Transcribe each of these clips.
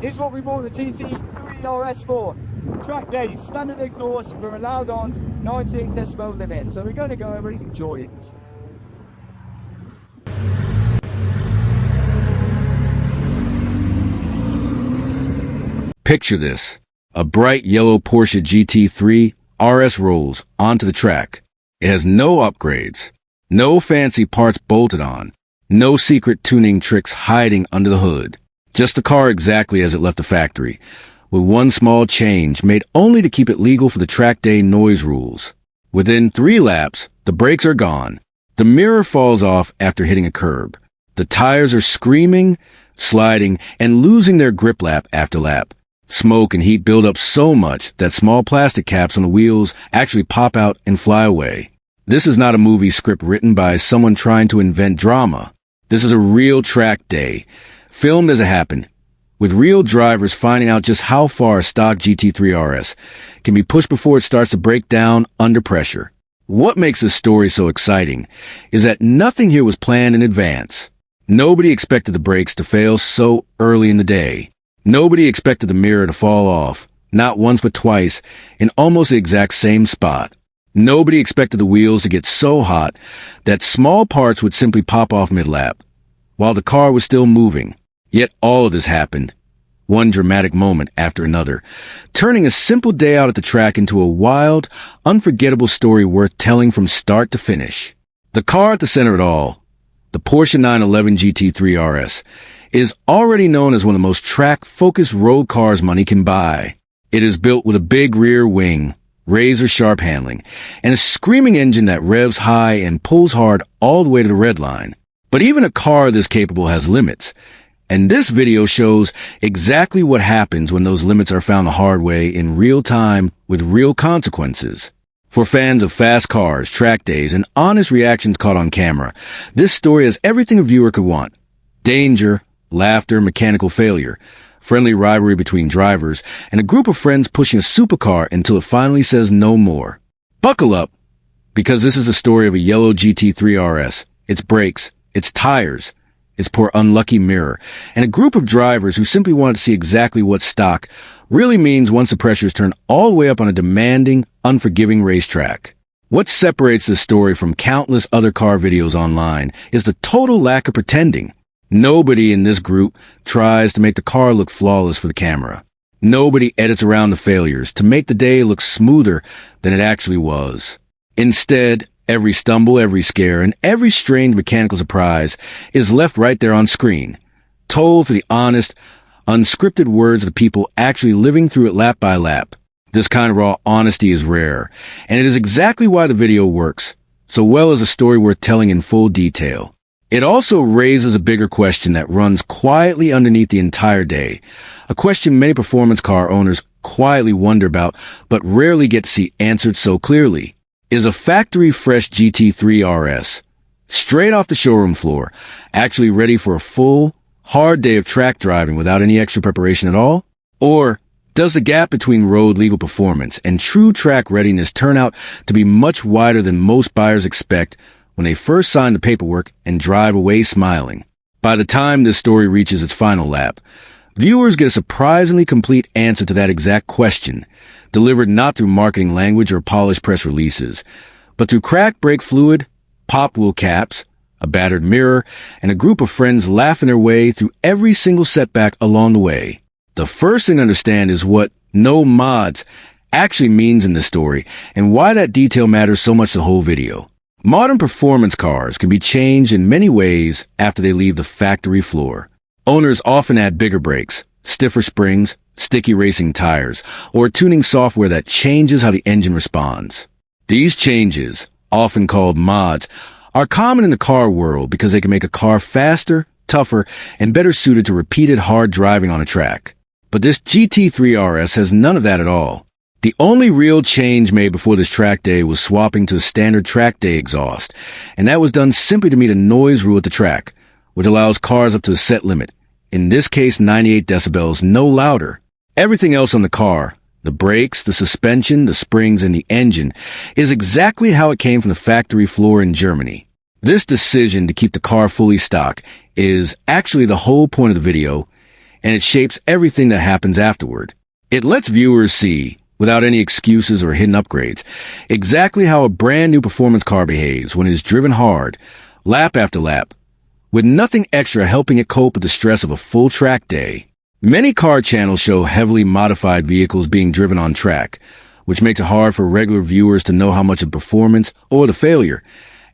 Is what we bought the GT3 RS for. Track day, standard exhaust, we're allowed on 98 decibel limit, so we're going to go and really enjoy it. Picture this. A bright yellow Porsche GT3 RS rolls onto the track. It has no upgrades, no fancy parts bolted on, no secret tuning tricks hiding under the hood. Just the car exactly as it left the factory, with one small change made only to keep it legal for the track day noise rules. Within 3 laps, the brakes are gone. The mirror falls off after hitting a curb. The tires are screaming, sliding, and losing their grip lap after lap. Smoke and heat build up so much that small plastic caps on the wheels actually pop out and fly away. This is not a movie script written by someone trying to invent drama. This is a real track day, filmed as it happened, with real drivers finding out just how far a stock GT3 RS can be pushed before it starts to break down under pressure. What makes this story so exciting is that nothing here was planned in advance. Nobody expected the brakes to fail so early in the day. Nobody expected the mirror to fall off, not once but twice, in almost the exact same spot. Nobody expected the wheels to get so hot that small parts would simply pop off mid-lap, while the car was still moving. Yet all of this happened, one dramatic moment after another, turning a simple day out at the track into a wild, unforgettable story worth telling from start to finish. The car at the center of it all, the Porsche 911 GT3 RS, is already known as one of the most track-focused road cars money can buy. It is built with a big rear wing, razor-sharp handling, and a screaming engine that revs high and pulls hard all the way to the red line. But even a car this capable has limits, and this video shows exactly what happens when those limits are found the hard way in real time with real consequences. For fans of fast cars, track days, and honest reactions caught on camera, this story has everything a viewer could want. Danger, laughter, mechanical failure, friendly rivalry between drivers, and a group of friends pushing a supercar until it finally says no more. Buckle up, because this is the story of a yellow GT3 RS, its brakes, its tires, its poor unlucky mirror, and a group of drivers who simply wanted to see exactly what stock really means once the pressure is turned all the way up on a demanding, unforgiving racetrack. What separates this story from countless other car videos online is the total lack of pretending. Nobody in this group tries to make the car look flawless for the camera. Nobody edits around the failures to make the day look smoother than it actually was. Instead, every stumble, every scare, and every strange mechanical surprise is left right there on screen, told through the honest, unscripted words of the people actually living through it lap by lap. This kind of raw honesty is rare, and it is exactly why the video works so well as a story worth telling in full detail. It also raises a bigger question that runs quietly underneath the entire day, a question many performance car owners quietly wonder about but rarely get to see answered so clearly. Is a factory-fresh GT3 RS, straight off the showroom floor, actually ready for a full, hard day of track driving without any extra preparation at all? Or does the gap between road legal performance and true track readiness turn out to be much wider than most buyers expect when they first sign the paperwork and drive away smiling? By the time this story reaches its final lap, viewers get a surprisingly complete answer to that exact question, delivered not through marketing language or polished press releases, but through cracked brake fluid, popped wheel caps, a battered mirror, and a group of friends laughing their way through every single setback along the way. The first thing to understand is what no mods actually means in this story, and why that detail matters so much to the whole video. Modern performance cars can be changed in many ways after they leave the factory floor. Owners often add bigger brakes, stiffer springs, sticky racing tires, or tuning software that changes how the engine responds. These changes, often called mods, are common in the car world because they can make a car faster, tougher, and better suited to repeated hard driving on a track. But this GT3 RS has none of that at all. The only real change made before this track day was swapping to a standard track day exhaust, and that was done simply to meet a noise rule at the track, which allows cars up to a set limit, in this case 98 decibels, no louder. Everything else on the car, the brakes, the suspension, the springs, and the engine, is exactly how it came from the factory floor in Germany. This decision to keep the car fully stock is actually the whole point of the video, and it shapes everything that happens afterward. It lets viewers see, without any excuses or hidden upgrades, exactly how a brand new performance car behaves when it is driven hard, lap after lap, with nothing extra helping it cope with the stress of a full track day. Many car channels show heavily modified vehicles being driven on track, which makes it hard for regular viewers to know how much of performance or the failure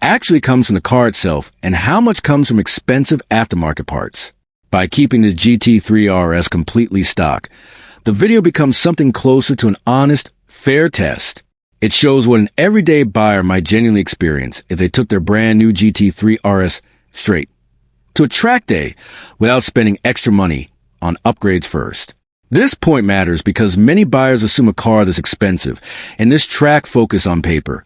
actually comes from the car itself and how much comes from expensive aftermarket parts. By keeping this GT3 RS completely stock, the video becomes something closer to an honest, fair test. It shows what an everyday buyer might genuinely experience if they took their brand new GT3 RS straight to a track day without spending extra money on upgrades first. This point matters because many buyers assume a car this expensive and this track focus on paper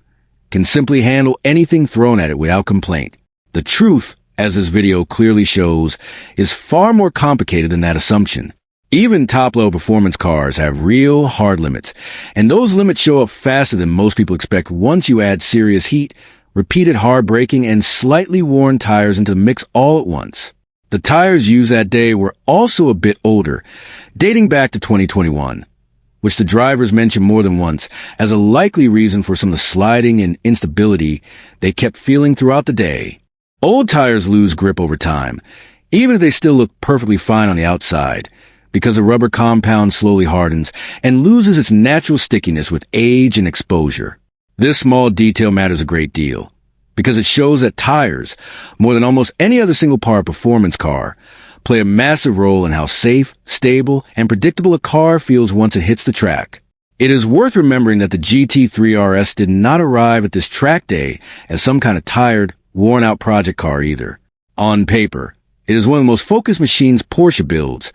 can simply handle anything thrown at it without complaint. The truth, as this video clearly shows, is far more complicated than that assumption. Even top-level performance cars have real hard limits, and those limits show up faster than most people expect once you add serious heat, repeated hard braking, and slightly worn tires into the mix all at once. The tires used that day were also a bit older, dating back to 2021, which the drivers mentioned more than once as a likely reason for some of the sliding and instability they kept feeling throughout the day. Old tires lose grip over time, even if they still look perfectly fine on the outside, because the rubber compound slowly hardens and loses its natural stickiness with age and exposure. This small detail matters a great deal, because it shows that tires, more than almost any other single-part performance car, play a massive role in how safe, stable, and predictable a car feels once it hits the track. It is worth remembering that the GT3 RS did not arrive at this track day as some kind of tired, worn-out project car either. On paper, it is one of the most focused machines Porsche builds,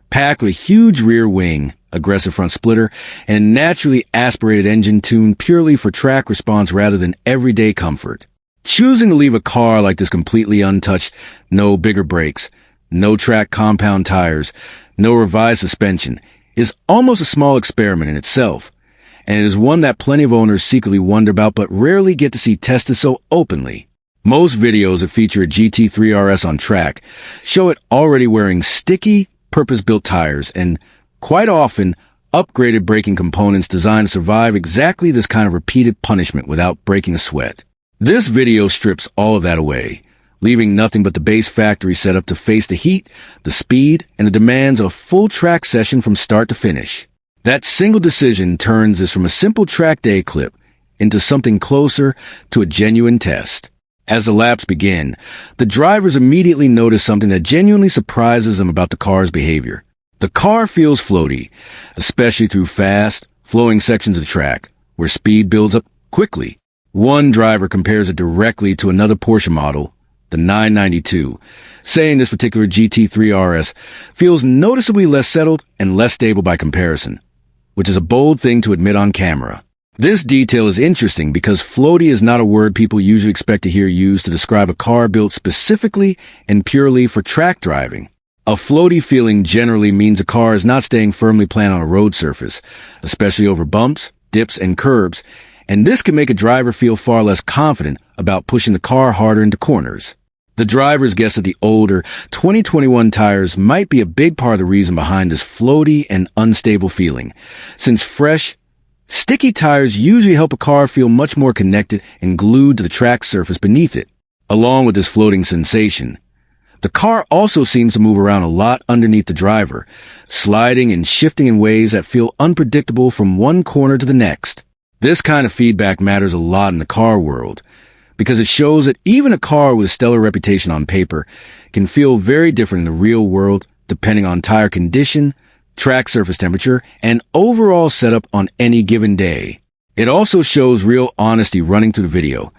packed with a huge rear wing, aggressive front splitter, and a naturally aspirated engine tuned purely for track response rather than everyday comfort. Choosing to leave a car like this completely untouched, no bigger brakes, no track compound tires, no revised suspension, is almost a small experiment in itself, and it is one that plenty of owners secretly wonder about but rarely get to see tested so openly. Most videos that feature a GT3 RS on track show it already wearing sticky, purpose-built tires and, quite often, upgraded braking components designed to survive exactly this kind of repeated punishment without breaking a sweat. This video strips all of that away, leaving nothing but the base factory setup to face the heat, the speed, and the demands of a full track session from start to finish. That single decision turns this from a simple track day clip into something closer to a genuine test. As the laps begin, the drivers immediately notice something that genuinely surprises them about the car's behavior. The car feels floaty, especially through fast, flowing sections of the track, where speed builds up quickly. One driver compares it directly to another Porsche model, the 992, saying this particular GT3 RS feels noticeably less settled and less stable by comparison, which is a bold thing to admit on camera. This detail is interesting because floaty is not a word people usually expect to hear used to describe a car built specifically and purely for track driving. A floaty feeling generally means a car is not staying firmly planted on a road surface, especially over bumps, dips, and curbs, and this can make a driver feel far less confident about pushing the car harder into corners. The drivers guess that the older 2021 tires might be a big part of the reason behind this floaty and unstable feeling, since fresh, sticky tires usually help a car feel much more connected and glued to the track surface beneath it. Along with this floating sensation, the car also seems to move around a lot underneath the driver, sliding and shifting in ways that feel unpredictable from one corner to the next. This kind of feedback matters a lot in the car world, because it shows that even a car with a stellar reputation on paper can feel very different in the real world depending on tire condition, track surface temperature, and overall setup on any given day. It also shows real honesty running through the video,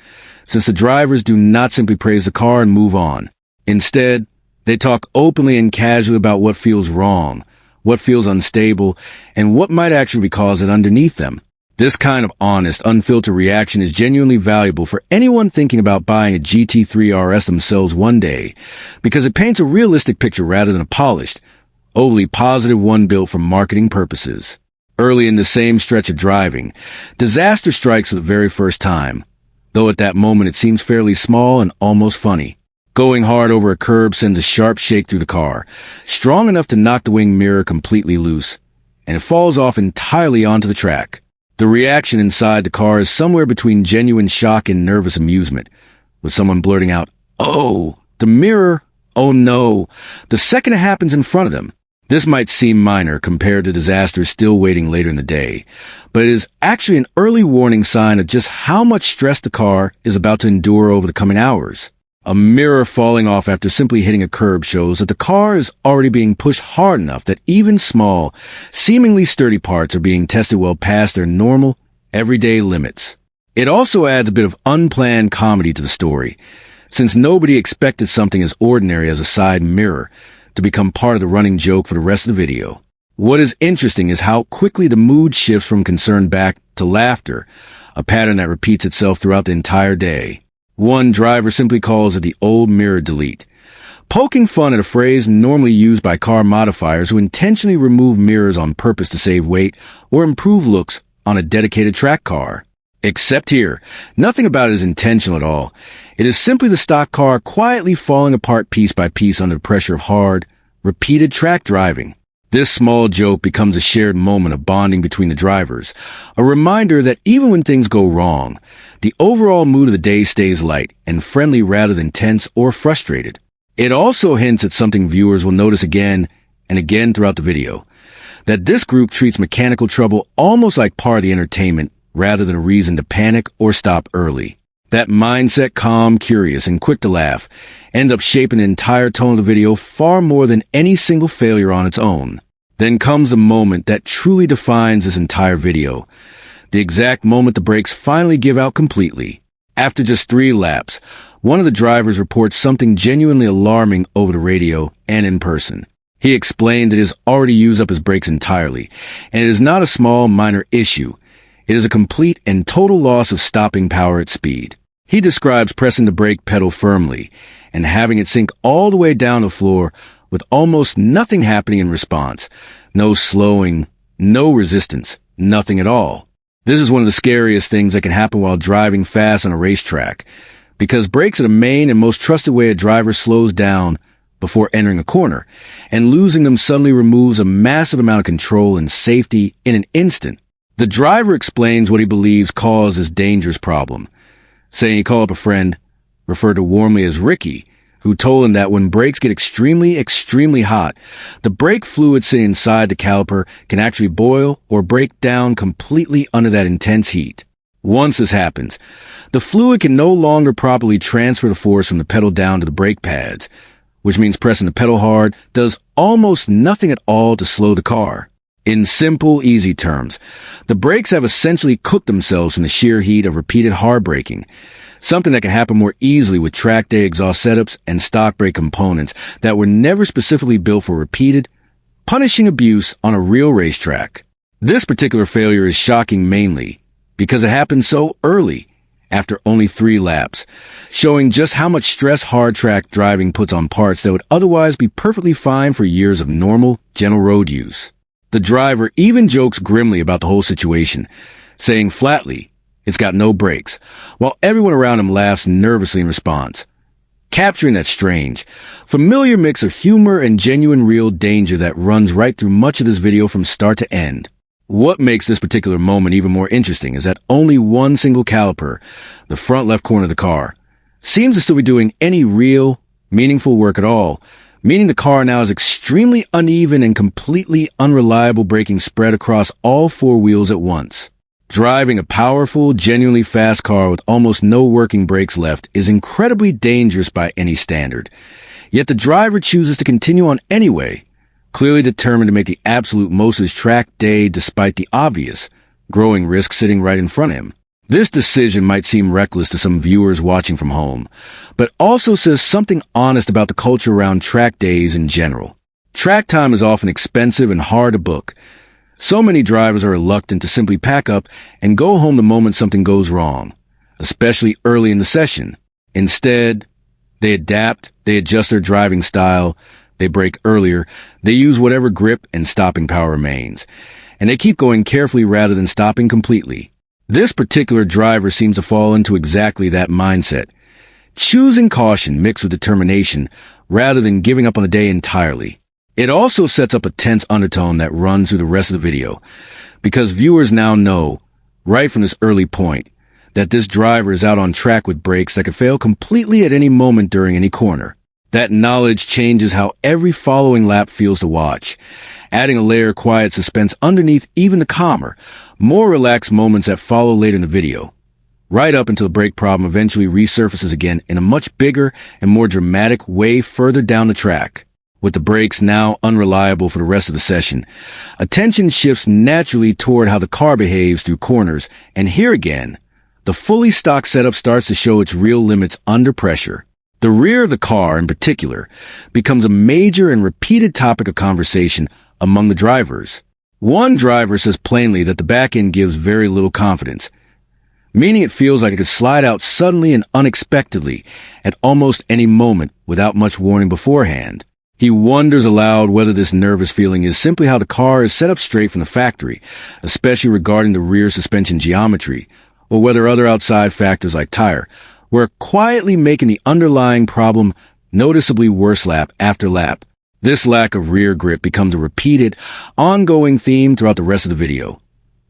since the drivers do not simply praise the car and move on. Instead, they talk openly and casually about what feels wrong, what feels unstable, and what might actually be causing underneath them. This kind of honest, unfiltered reaction is genuinely valuable for anyone thinking about buying a GT3 RS themselves one day, because it paints a realistic picture rather than a polished, overly positive one built for marketing purposes. Early in the same stretch of driving, disaster strikes for the very first time, though at that moment it seems fairly small and almost funny. Going hard over a curb sends a sharp shake through the car, strong enough to knock the wing mirror completely loose, and it falls off entirely onto the track. The reaction inside the car is somewhere between genuine shock and nervous amusement, with someone blurting out, "Oh, the mirror! Oh no!" the second it happens in front of them. This might seem minor compared to disasters still waiting later in the day, but it is actually an early warning sign of just how much stress the car is about to endure over the coming hours. A mirror falling off after simply hitting a curb shows that the car is already being pushed hard enough that even small, seemingly sturdy parts are being tested well past their normal, everyday limits. It also adds a bit of unplanned comedy to the story, since nobody expected something as ordinary as a side mirror to become part of the running joke for the rest of the video. What is interesting is how quickly the mood shifts from concern back to laughter, a pattern that repeats itself throughout the entire day. One driver simply calls it the old mirror delete, poking fun at a phrase normally used by car modifiers who intentionally remove mirrors on purpose to save weight or improve looks on a dedicated track car. Except here, nothing about it is intentional at all. It is simply the stock car quietly falling apart piece by piece under the pressure of hard, repeated track driving. This small joke becomes a shared moment of bonding between the drivers, a reminder that even when things go wrong, the overall mood of the day stays light and friendly rather than tense or frustrated. It also hints at something viewers will notice again and again throughout the video, that this group treats mechanical trouble almost like part of the entertainment rather than a reason to panic or stop early. That mindset, calm, curious, and quick to laugh, ends up shaping the entire tone of the video far more than any single failure on its own. Then comes a moment that truly defines this entire video. The exact moment the brakes finally give out completely. After just 3 laps, one of the drivers reports something genuinely alarming over the radio and in person. He explained that he has already used up his brakes entirely, and it is not a small, minor issue. It is a complete and total loss of stopping power at speed. He describes pressing the brake pedal firmly and having it sink all the way down the floor with almost nothing happening in response. No slowing, no resistance, nothing at all. This is one of the scariest things that can happen while driving fast on a racetrack, because brakes are the main and most trusted way a driver slows down before entering a corner, and losing them suddenly removes a massive amount of control and safety in an instant. The driver explains what he believes caused this dangerous problem, saying he called up a friend, referred to warmly as Ricky, who told him that when brakes get extremely, extremely hot, the brake fluid sitting inside the caliper can actually boil or break down completely under that intense heat. Once this happens, the fluid can no longer properly transfer the force from the pedal down to the brake pads, which means pressing the pedal hard does almost nothing at all to slow the car. In simple, easy terms, the brakes have essentially cooked themselves from the sheer heat of repeated hard braking, something that can happen more easily with track day exhaust setups and stock brake components that were never specifically built for repeated, punishing abuse on a real racetrack. This particular failure is shocking mainly because it happened so early, after only 3 laps, showing just how much stress hard track driving puts on parts that would otherwise be perfectly fine for years of normal, gentle road use. The driver even jokes grimly about the whole situation, saying flatly, "It's got no brakes," while everyone around him laughs nervously in response, capturing that strange, familiar mix of humor and genuine real danger that runs right through much of this video from start to end. What makes this particular moment even more interesting is that only one single caliper, the front left corner of the car, seems to still be doing any real, meaningful work at all, meaning the car now has extremely uneven and completely unreliable braking spread across all 4 wheels at once. Driving a powerful, genuinely fast car with almost no working brakes left is incredibly dangerous by any standard. Yet the driver chooses to continue on anyway, clearly determined to make the absolute most of his track day despite the obvious, growing risk sitting right in front of him. This decision might seem reckless to some viewers watching from home, but also says something honest about the culture around track days in general. Track time is often expensive and hard to book. So many drivers are reluctant to simply pack up and go home the moment something goes wrong, especially early in the session. Instead, they adapt, they adjust their driving style, they brake earlier, they use whatever grip and stopping power remains, and they keep going carefully rather than stopping completely. This particular driver seems to fall into exactly that mindset, choosing caution mixed with determination rather than giving up on the day entirely. It also sets up a tense undertone that runs through the rest of the video, because viewers now know, right from this early point, that this driver is out on track with brakes that could fail completely at any moment during any corner. That knowledge changes how every following lap feels to watch, adding a layer of quiet suspense underneath even the calmer, more relaxed moments that follow later in the video, right up until the brake problem eventually resurfaces again in a much bigger and more dramatic way further down the track. With the brakes now unreliable for the rest of the session, attention shifts naturally toward how the car behaves through corners, and here again, the fully stock setup starts to show its real limits under pressure. The rear of the car, in particular, becomes a major and repeated topic of conversation among the drivers. One driver says plainly that the back end gives very little confidence, meaning it feels like it could slide out suddenly and unexpectedly at almost any moment without much warning beforehand. He wonders aloud whether this nervous feeling is simply how the car is set up straight from the factory, especially regarding the rear suspension geometry, or whether other outside factors like tire were quietly making the underlying problem noticeably worse lap after lap. This lack of rear grip becomes a repeated, ongoing theme throughout the rest of the video,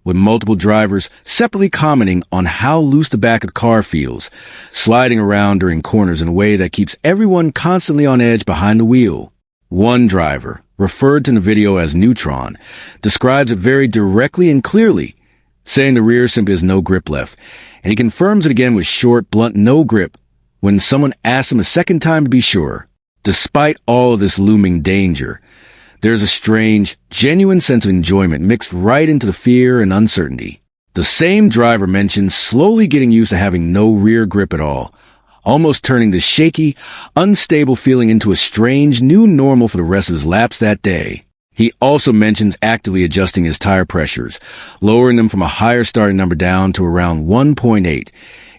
with multiple drivers separately commenting on how loose the back of the car feels, sliding around during corners in a way that keeps everyone constantly on edge behind the wheel. One driver, referred to in the video as Neutron, describes it very directly and clearly, saying the rear simply has no grip left, and he confirms it again with short, blunt no grip when someone asks him a second time to be sure. Despite all of this looming danger, there's a strange, genuine sense of enjoyment mixed right into the fear and uncertainty. The same driver mentions slowly getting used to having no rear grip at all, almost turning the shaky, unstable feeling into a strange new normal for the rest of his laps that day. He also mentions actively adjusting his tire pressures, lowering them from a higher starting number down to around 1.8,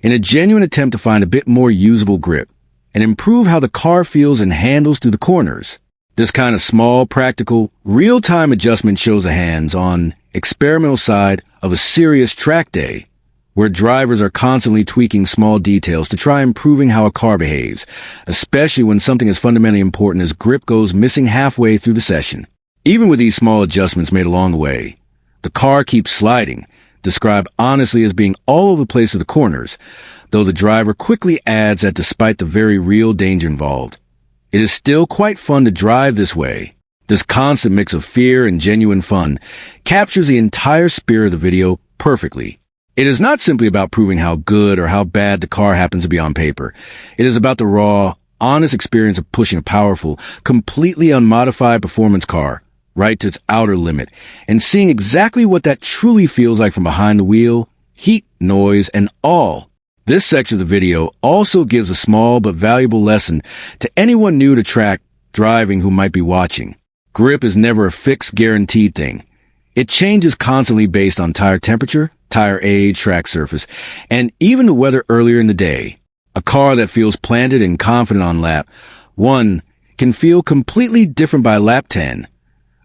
in a genuine attempt to find a bit more usable grip and improve how the car feels and handles through the corners. This kind of small, practical, real-time adjustment shows a hands-on, experimental side of a serious track day, where drivers are constantly tweaking small details to try improving how a car behaves, especially when something as fundamentally important as grip goes missing halfway through the session. Even with these small adjustments made along the way, the car keeps sliding, described honestly as being all over the place with the corners, though the driver quickly adds that despite the very real danger involved, it is still quite fun to drive this way. This constant mix of fear and genuine fun captures the entire spirit of the video perfectly. It is not simply about proving how good or how bad the car happens to be on paper. It is about the raw, honest experience of pushing a powerful, completely unmodified performance car right to its outer limit and seeing exactly what that truly feels like from behind the wheel, heat, noise, and all. This section of the video also gives a small but valuable lesson to anyone new to track driving who might be watching. Grip is never a fixed, guaranteed thing. It changes constantly based on tire temperature, tire age, track surface, and even the weather earlier in the day. A car that feels planted and confident on lap 1 can feel completely different by lap 10,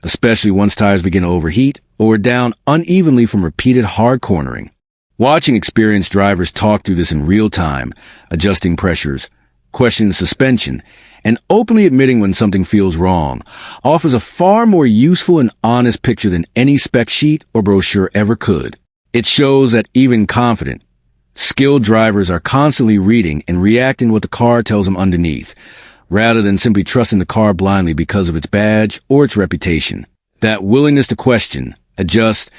especially once tires begin to overheat or are down unevenly from repeated hard cornering. Watching experienced drivers talk through this in real time, adjusting pressures, questioning suspension, and openly admitting when something feels wrong, offers a far more useful and honest picture than any spec sheet or brochure ever could. It shows that even confident, skilled drivers are constantly reading and reacting to what the car tells them underneath, rather than simply trusting the car blindly because of its badge or its reputation. That willingness to question, adjust,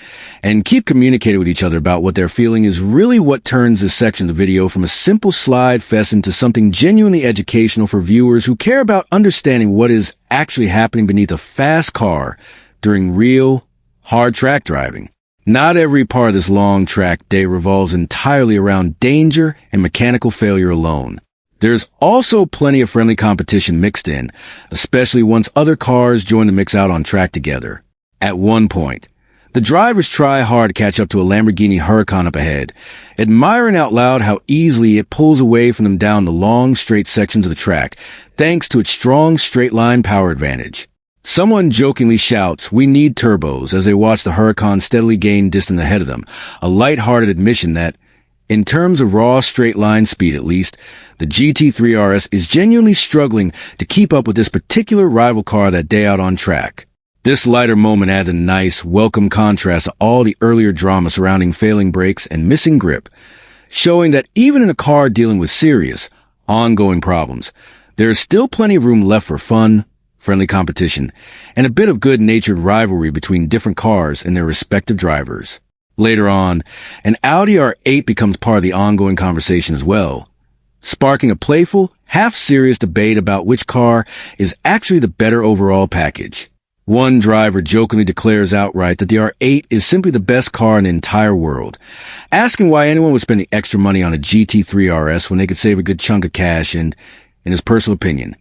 and keep communicating with each other about what they're feeling is really what turns this section of the video from a simple slide fest into something genuinely educational for viewers who care about understanding what is actually happening beneath a fast car during real, hard track driving. Not every part of this long track day revolves entirely around danger and mechanical failure alone. There's also plenty of friendly competition mixed in, especially once other cars join the mix out on track together. At one point, the drivers try hard to catch up to a Lamborghini Huracan up ahead, admiring out loud how easily it pulls away from them down the long, straight sections of the track, thanks to its strong, straight-line power advantage. Someone jokingly shouts, "We need turbos," as they watch the Huracan steadily gain distance ahead of them, a light-hearted admission that, In terms of raw straight line speed at least, the GT3 RS is genuinely struggling to keep up with this particular rival car that day out on track. This lighter moment adds a nice, welcome contrast to all the earlier drama surrounding failing brakes and missing grip, showing that even in a car dealing with serious, ongoing problems, there is still plenty of room left for fun, friendly competition, and a bit of good-natured rivalry between different cars and their respective drivers. Later on, an Audi R8 becomes part of the ongoing conversation as well, sparking a playful, half-serious debate about which car is actually the better overall package. One driver jokingly declares outright that the R8 is simply the best car in the entire world, asking why anyone would spend the extra money on a GT3 RS when they could save a good chunk of cash and, in his personal opinion,